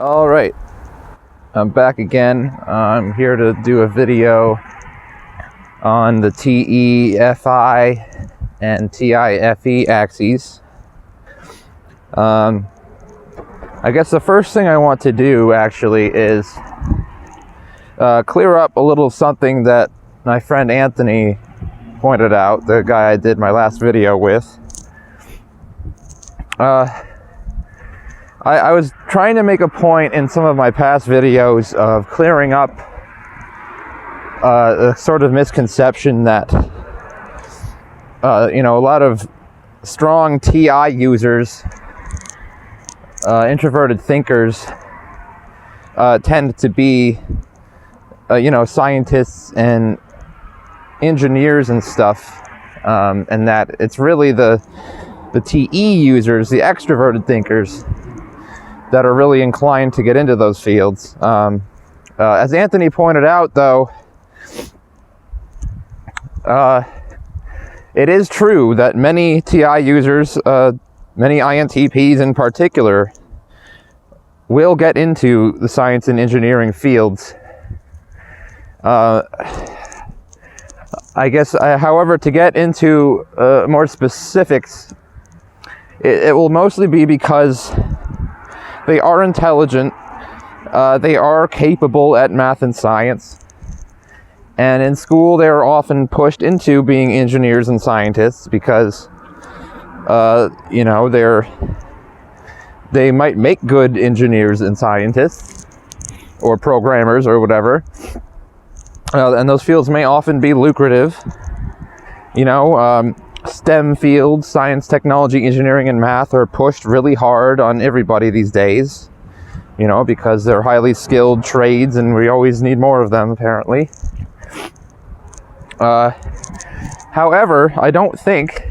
All right, I'm back again. I'm here to do a video on the TEFI and TIFE axes. I guess the first thing I want to do actually is clear up a little something that my friend Anthony pointed out, the guy I did my last video with. I was trying to make a point in some of my past videos of clearing up a sort of misconception that a lot of strong TI users, introverted thinkers, tend to be scientists and engineers and stuff, and that it's really the TE users, the extroverted thinkers, that are really inclined to get into those fields. As Anthony pointed out, though, it is true that many TI users, many INTPs in particular, will get into the science and engineering fields. I guess, however, to get into more specifics, it will mostly be because they are intelligent, they are capable at math and science, and in school they are often pushed into being engineers and scientists because, they might make good engineers and scientists, or programmers, or whatever, and those fields may often be lucrative. STEM fields, science, technology, engineering, and math, are pushed really hard on everybody these days, because they're highly skilled trades and we always need more of them, apparently. However, I don't think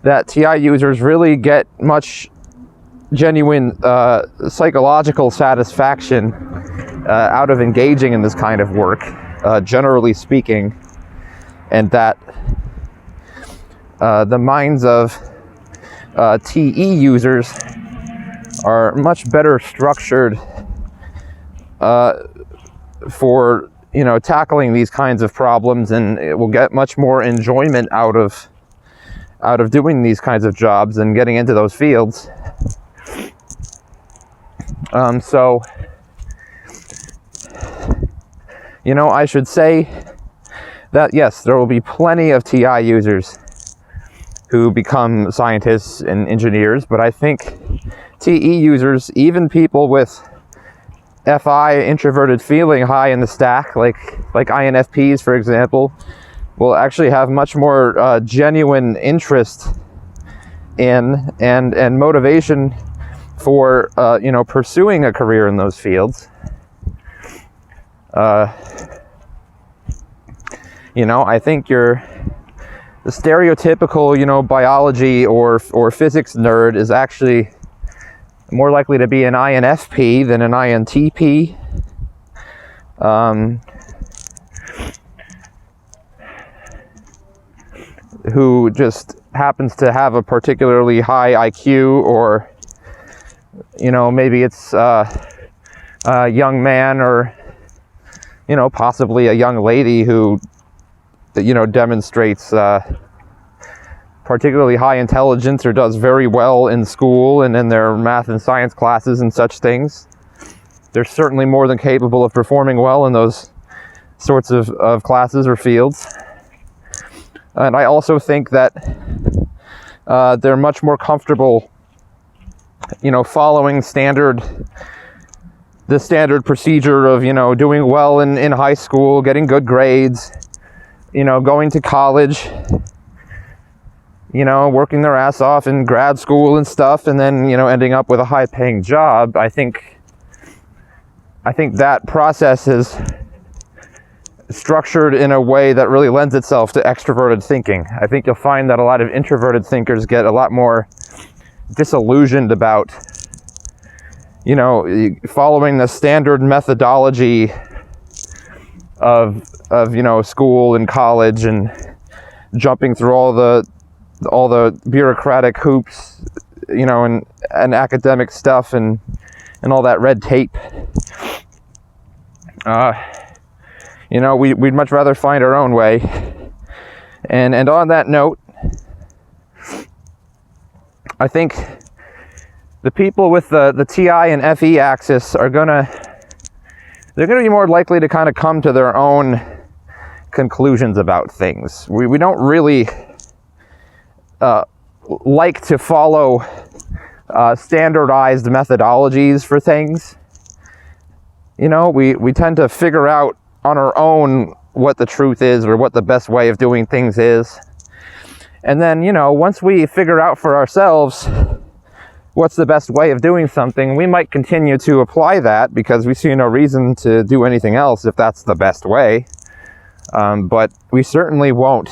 that TI users really get much genuine psychological satisfaction out of engaging in this kind of work, generally speaking, and that the minds of TE users are much better structured for tackling these kinds of problems, and it will get much more enjoyment out of doing these kinds of jobs and getting into those fields. So I should say that yes, there will be plenty of TI users who become scientists and engineers, but I think TE users, even people with FI, introverted feeling, high in the stack, like INFPs, for example, will actually have much more genuine interest in and motivation for pursuing a career in those fields. I think the stereotypical, biology or physics nerd is actually more likely to be an INFP than an INTP. Who just happens to have a particularly high IQ, or maybe it's a young man, or possibly a young lady who demonstrates particularly high intelligence or does very well in school and in their math and science classes and such things. They're certainly more than capable of performing well in those sorts of classes or fields. And I also think that they're much more comfortable, following the standard procedure of, doing well in high school, getting good grades, going to college, working their ass off in grad school and stuff, and then, ending up with a high-paying job. I think that process is structured in a way that really lends itself to extroverted thinking. I think you'll find that a lot of introverted thinkers get a lot more disillusioned about, following the standard methodology of school and college, and jumping through all the bureaucratic hoops, and academic stuff, and and all that red tape. You know, we'd much rather find our own way. And on that note, I think the people with the TI and FE axis they're gonna be more likely to kind of come to their own conclusions about things. We don't really like to follow standardized methodologies for things. You know, we tend to figure out on our own what the truth is or what the best way of doing things is. And then, you know, once we figure out for ourselves what's the best way of doing something, we might continue to apply that because we see no reason to do anything else if that's the best way. But we certainly won't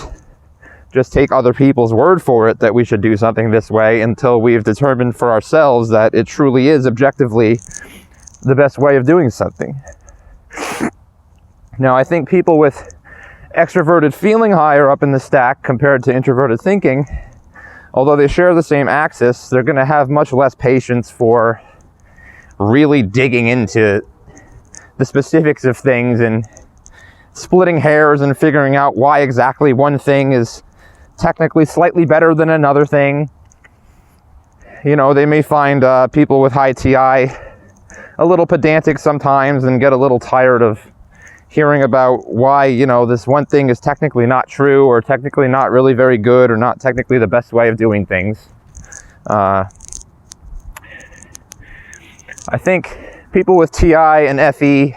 just take other people's word for it that we should do something this way until we've determined for ourselves that it truly is objectively the best way of doing something. Now, I think people with extroverted feeling higher up in the stack compared to introverted thinking, although they share the same axis, they're going to have much less patience for really digging into the specifics of things and splitting hairs and figuring out why exactly one thing is technically slightly better than another thing. You know, they may find people with high TI a little pedantic sometimes and get a little tired of hearing about why, you know, this one thing is technically not true or technically not really very good or not technically the best way of doing things. I think people with TI and FE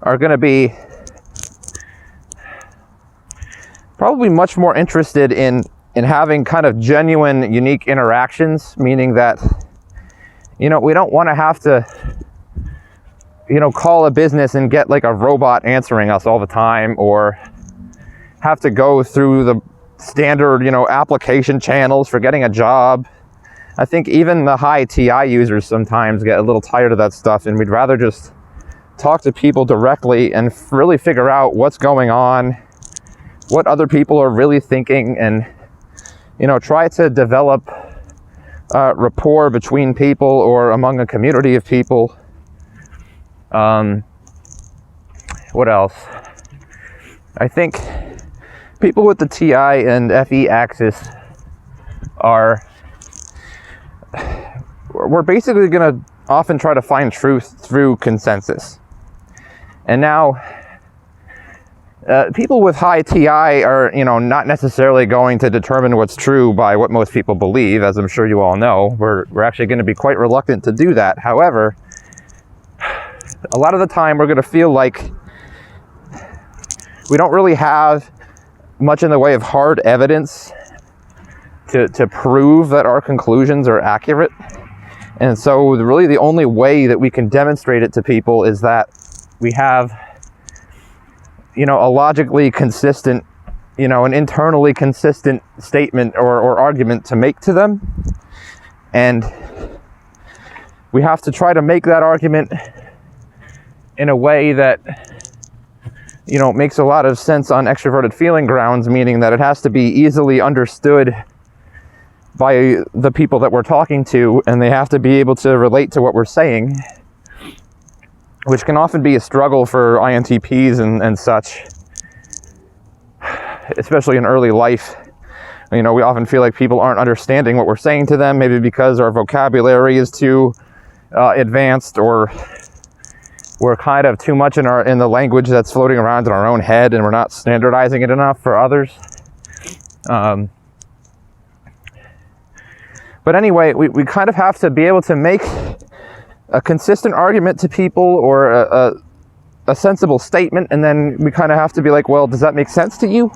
are going to be probably much more interested in having kind of genuine, unique interactions, meaning that, you know, we don't want to have to, you know, call a business and get like a robot answering us all the time, or have to go through the standard, you know, application channels for getting a job. I think even the high TI users sometimes get a little tired of that stuff, and we'd rather just talk to people directly and really figure out what's going on, what other people are really thinking, and, you know, try to develop rapport between people or among a community of people. What else? I think people with the TI and FE axis we're basically going to often try to find truth through consensus. And now, people with high TI are, you know, not necessarily going to determine what's true by what most people believe, as I'm sure you all know. We're actually going to be quite reluctant to do that. However, a lot of the time we're going to feel like we don't really have much in the way of hard evidence to prove that our conclusions are accurate. And so really the only way that we can demonstrate it to people is that we have, you know, a logically consistent, you know, an internally consistent statement or argument to make to them. And we have to try to make that argument in a way that, you know, makes a lot of sense on extroverted feeling grounds, meaning that it has to be easily understood by the people that we're talking to, and they have to be able to relate to what we're saying, which can often be a struggle for INTPs and such, especially in early life. You know, we often feel like people aren't understanding what we're saying to them, maybe because our vocabulary is too advanced, or we're kind of too much in the language that's floating around in our own head, and we're not standardizing it enough for others. But anyway, we kind of have to be able to make a consistent argument to people, or a sensible statement, and then we kind of have to be like, well, does that make sense to you?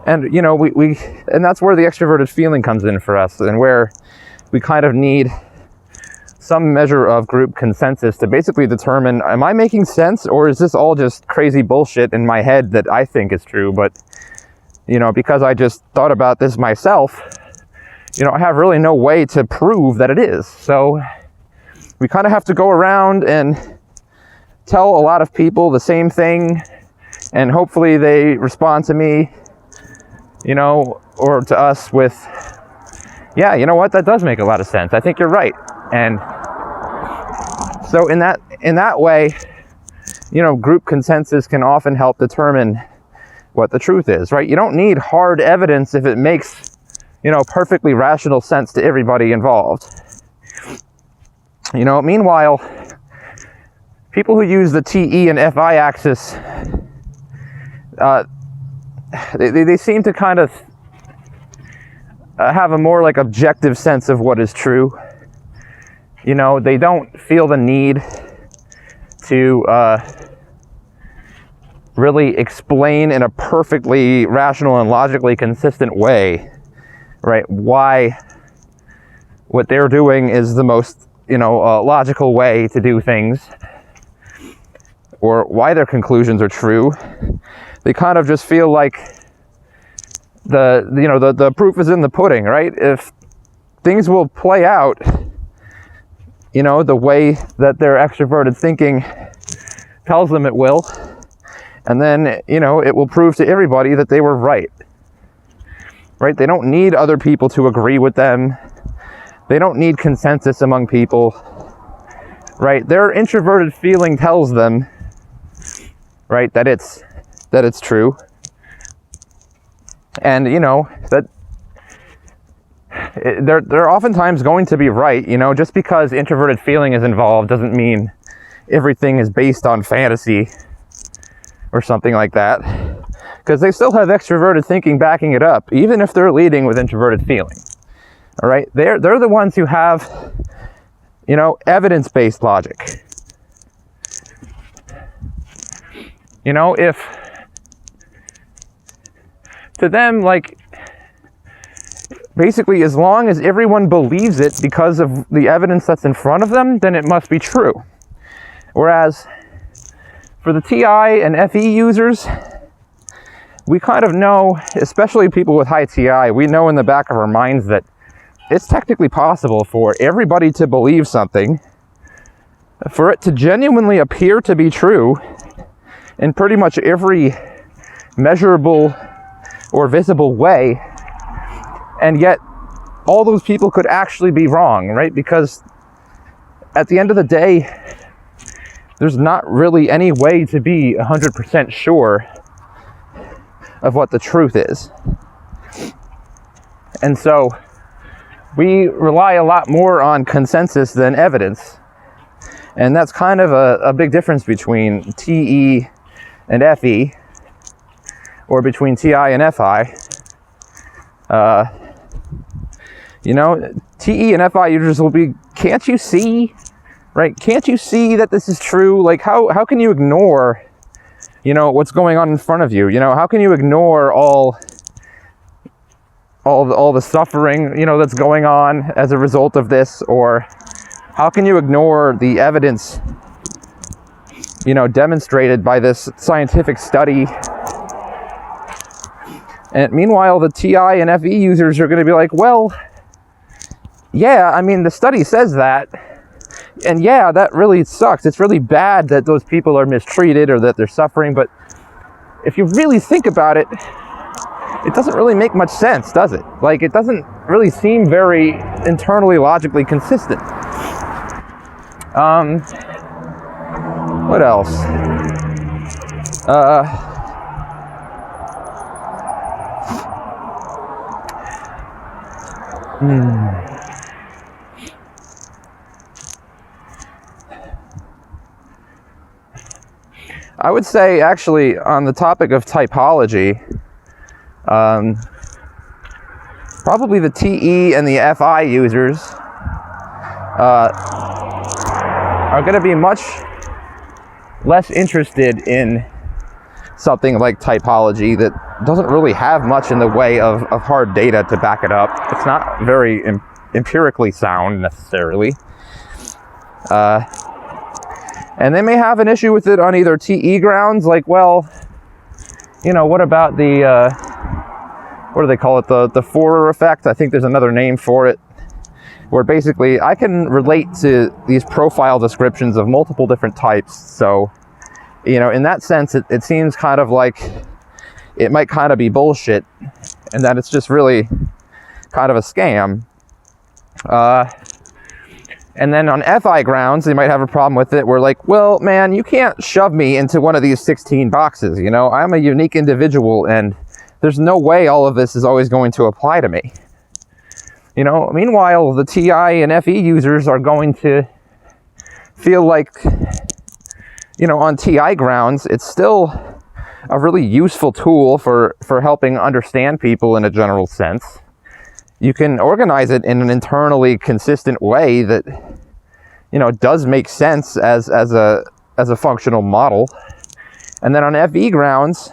And, you know, and that's where the extroverted feeling comes in for us, and where we kind of need some measure of group consensus to basically determine, am I making sense, or is this all just crazy bullshit in my head that I think is true, but, you know, because I just thought about this myself, you know, I have really no way to prove that it is. So we kind of have to go around and tell a lot of people the same thing, and hopefully they respond to me, you know, or to us with yeah, you know what? That does make a lot of sense. I think you're right. And so in that way, you know, group consensus can often help determine what the truth is, right? You don't need hard evidence if it makes, you know, perfectly rational sense to everybody involved. You know, meanwhile, people who use the TE and FI axis, they seem to kind of have a more like objective sense of what is true. You know, they don't feel the need to really explain in a perfectly rational and logically consistent way, right, why what they're doing is the most, you know, logical way to do things, or why their conclusions are true. They kind of just feel like the proof is in the pudding, right? If things will play out, you know, the way that their extroverted thinking tells them it will, and then, you know, it will prove to everybody that they were right. Right? They don't need other people to agree with them. They don't need consensus among people. Right? Their introverted feeling tells them, right, that it's true. And, you know, that they're oftentimes going to be right. You know, just because introverted feeling is involved doesn't mean everything is based on fantasy or something like that, because they still have extroverted thinking backing it up, even if they're leading with introverted feeling. All right, they're the ones who have, you know, evidence-based logic. You know, if to them, like, basically, as long as everyone believes it because of the evidence that's in front of them, then it must be true. Whereas for the TI and FE users, we kind of know, especially people with high TI, we know in the back of our minds that it's technically possible for everybody to believe something, for it to genuinely appear to be true in pretty much every measurable or visible way, and yet all those people could actually be wrong, right? Because at the end of the day, there's not really any way to be 100% sure of what the truth is. And so we rely a lot more on consensus than evidence. And that's kind of a big difference between TE and FE, or between TI and FI. You know, TE and FI users will be, can't you see? Right? Can't you see that this is true? Like, how can you ignore, you know, what's going on in front of you? You know, how can you ignore all the suffering, you know, that's going on as a result of this? Or how can you ignore the evidence, you know, demonstrated by this scientific study? And meanwhile, the TI and FE users are going to be like, well, yeah, I mean, the study says that. And yeah, that really sucks. It's really bad that those people are mistreated or that they're suffering. But if you really think about it, it doesn't really make much sense, does it? Like, it doesn't really seem very internally logically consistent. What else? I would say, actually, on the topic of typology, probably the TE and the FI users are going to be much less interested in something like typology that doesn't really have much in the way of hard data to back it up. It's not very empirically sound, necessarily. And they may have an issue with it on either TE grounds, like, well, you know, what about the, what do they call it, the Forer effect? I think there's another name for it, where basically I can relate to these profile descriptions of multiple different types. So, you know, in that sense, it seems kind of like it might kind of be bullshit, and that it's just really kind of a scam. And then on FI grounds, they might have a problem with it. We're like, well, man, you can't shove me into one of these 16 boxes. You know, I'm a unique individual, and there's no way all of this is always going to apply to me. You know, meanwhile, the TI and FE users are going to feel like, you know, on TI grounds, it's still a really useful tool for helping understand people in a general sense. You can organize it in an internally consistent way that, you know, does make sense as a functional model. And then on FE grounds,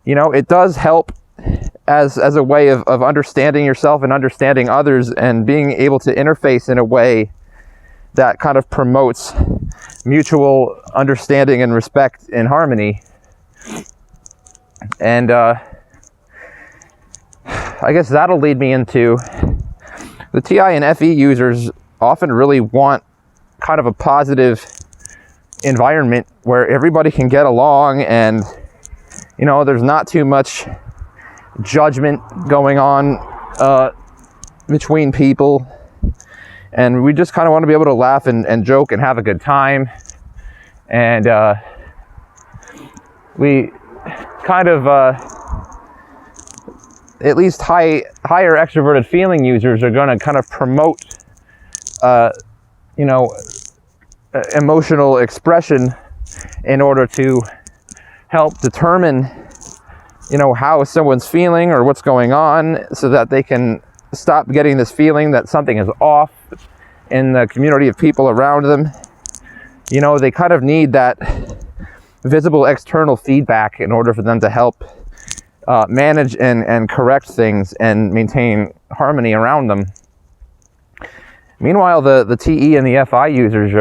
you know, it does help as a way of understanding yourself and understanding others, and being able to interface in a way that kind of promotes mutual understanding and respect and harmony. And I guess that'll lead me into the TI and FE users often really want kind of a positive environment where everybody can get along, and, you know, there's not too much judgment going on between people, and we just kind of want to be able to laugh and joke and have a good time. And we kind of at least higher extroverted feeling users are going to kind of promote, you know, emotional expression in order to help determine, you know, how someone's feeling or what's going on, so that they can stop getting this feeling that something is off in the community of people around them. You know, they kind of need that visible external feedback in order for them to help manage and correct things and maintain harmony around them. Meanwhile, the TE and the FI users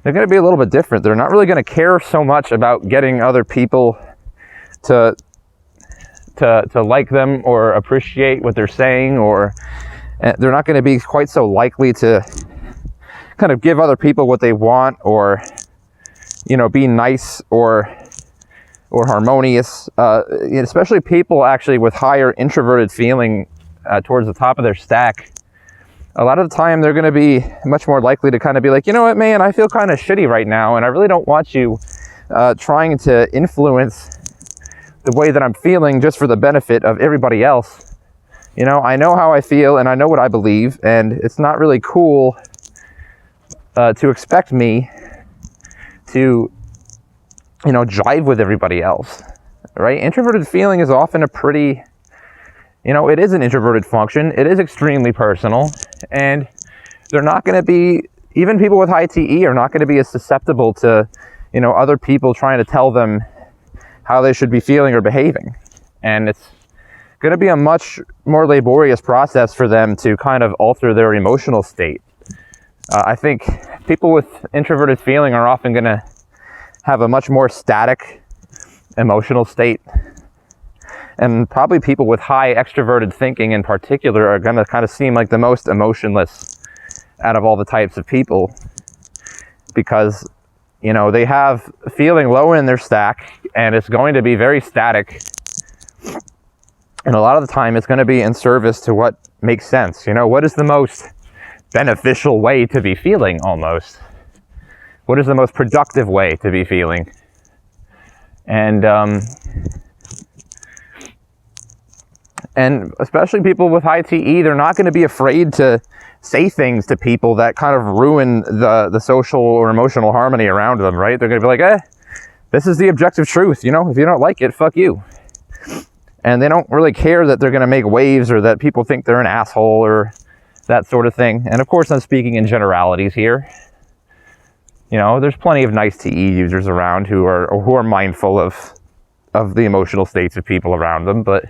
they're going to be a little bit different. They're not really going to care so much about getting other people to like them or appreciate what they're saying, or they're not going to be quite so likely to kind of give other people what they want, or, you know, be nice or harmonious, especially people actually with higher introverted feeling towards the top of their stack. A lot of the time they're going to be much more likely to kind of be like, you know what, man, I feel kind of shitty right now, and I really don't want you trying to influence the way that I'm feeling just for the benefit of everybody else. You know, I know how I feel and I know what I believe, and it's not really cool to expect me to, you know, jive with everybody else, right? Introverted feeling is often a pretty, you know, it is an introverted function. It is extremely personal, and they're not going to be, even people with high TE are not going to be as susceptible to, you know, other people trying to tell them how they should be feeling or behaving. And it's going to be a much more laborious process for them to kind of alter their emotional state. I think people with introverted feeling are often going to have a much more static emotional state. And probably people with high extroverted thinking in particular are going to kind of seem like the most emotionless out of all the types of people, because, you know, they have feeling low in their stack, and it's going to be very static. And a lot of the time it's going to be in service to what makes sense. You know, what is the most beneficial way to be feeling almost? What is the most productive way to be feeling? And especially people with high TE, they're not going to be afraid to say things to people that kind of ruin the social or emotional harmony around them, right? They're going to be like, this is the objective truth, you know, if you don't like it, fuck you. And they don't really care that they're going to make waves or that people think they're an asshole or that sort of thing. And of course, I'm speaking in generalities here. You know, there's plenty of nice TE users around who are mindful of the emotional states of people around them, but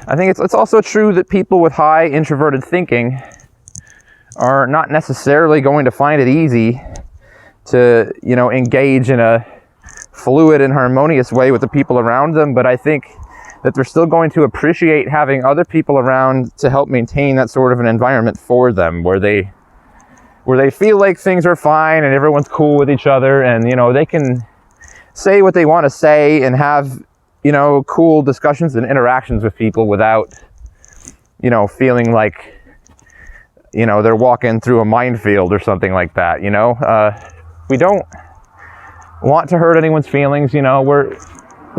I think it's also true that people with high introverted thinking are not necessarily going to find it easy to, you know, engage in a fluid and harmonious way with the people around them. But I think that they're still going to appreciate having other people around to help maintain that sort of an environment for them, where they feel like things are fine and everyone's cool with each other, and, you know, they can say what they want to say and have, you know, cool discussions and interactions with people without, you know, feeling like, you know, they're walking through a minefield or something like that, you know. We don't want to hurt anyone's feelings, you know. We're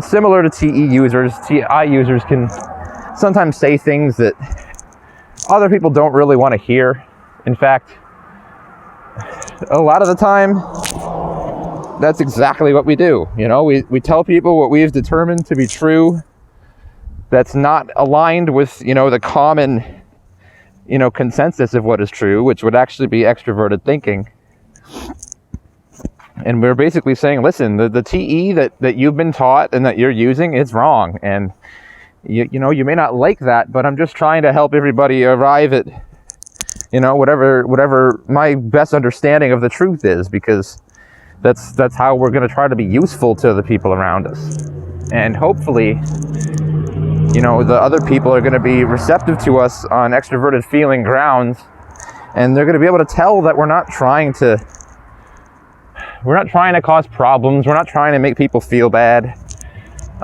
similar to TE users. TI users can sometimes say things that other people don't really want to hear. In fact, a lot of the time, that's exactly what we do. You know, we tell people what we've determined to be true that's not aligned with, you know, the common, you know, consensus of what is true, which would actually be extroverted thinking. And we're basically saying, listen, the TE that you've been taught and that you're using is wrong. And, you know, you may not like that, but I'm just trying to help everybody arrive at, you know, whatever my best understanding of the truth is, because that's how we're going to try to be useful to the people around us. And hopefully, you know, the other people are going to be receptive to us on extroverted feeling grounds, and they're going to be able to tell that we're not trying to cause problems. We're not trying to make people feel bad.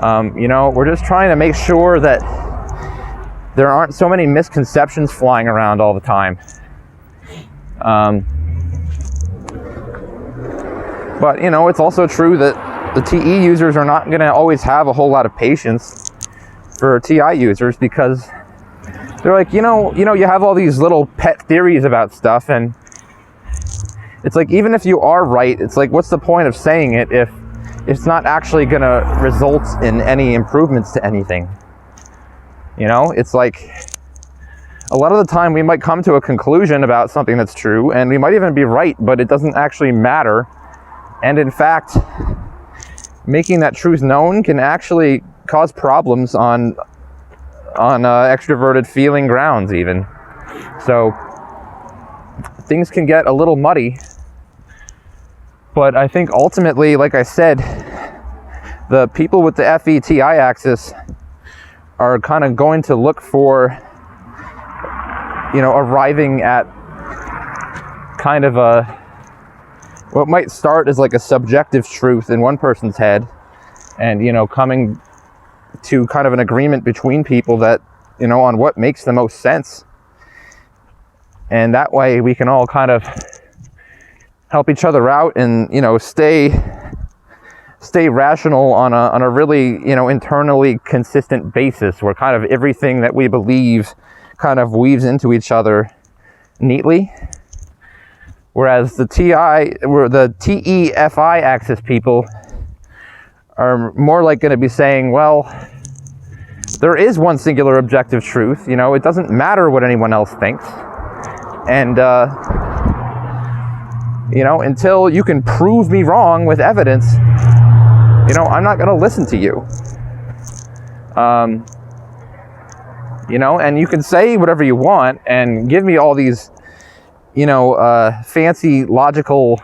You know, we're just trying to make sure that there aren't so many misconceptions flying around all the time. But, you know, it's also true that the TE users are not going to always have a whole lot of patience for TI users, because they're like, you know, you have all these little pet theories about stuff, and it's like, even if you are right, it's like, what's the point of saying it if it's not actually going to result in any improvements to anything? You know, it's like, a lot of the time we might come to a conclusion about something that's true, and we might even be right, but it doesn't actually matter. And in fact, making that truth known can actually cause problems on extroverted feeling grounds even. So things can get a little muddy. But I think ultimately, like I said, the people with the FE-TI axis are kind of going to look for, you know, arriving at kind of what might start as like a subjective truth in one person's head, and, you know, coming to kind of an agreement between people that, you know, on what makes the most sense. And that way we can all kind of help each other out and, you know, stay rational on a really, you know, internally consistent basis, where kind of everything that we believe kind of weaves into each other neatly. Whereas the TE-FI axis people are more like going to be saying, well, there is one singular objective truth. You know, it doesn't matter what anyone else thinks. And, you know, until you can prove me wrong with evidence, you know, I'm not going to listen to you. You know, and you can say whatever you want and give me all these, you know, fancy logical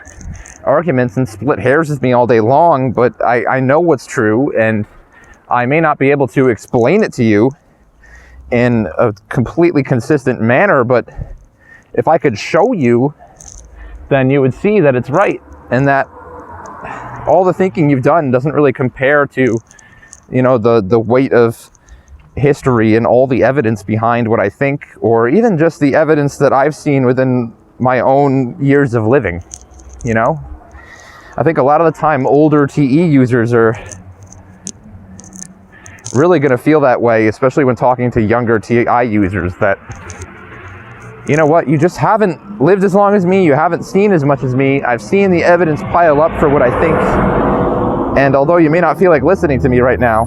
arguments and split hairs with me all day long, but I know what's true, and I may not be able to explain it to you in a completely consistent manner, but if I could show you, then you would see that it's right, and that all the thinking you've done doesn't really compare to, you know, the weight of history and all the evidence behind what I think, or even just the evidence that I've seen within my own years of living. You know, I think a lot of the time older TE users are really going to feel that way, especially when talking to younger TI users, that, you know what, you just haven't lived as long as me, you haven't seen as much as me, I've seen the evidence pile up for what I think, and although you may not feel like listening to me right now,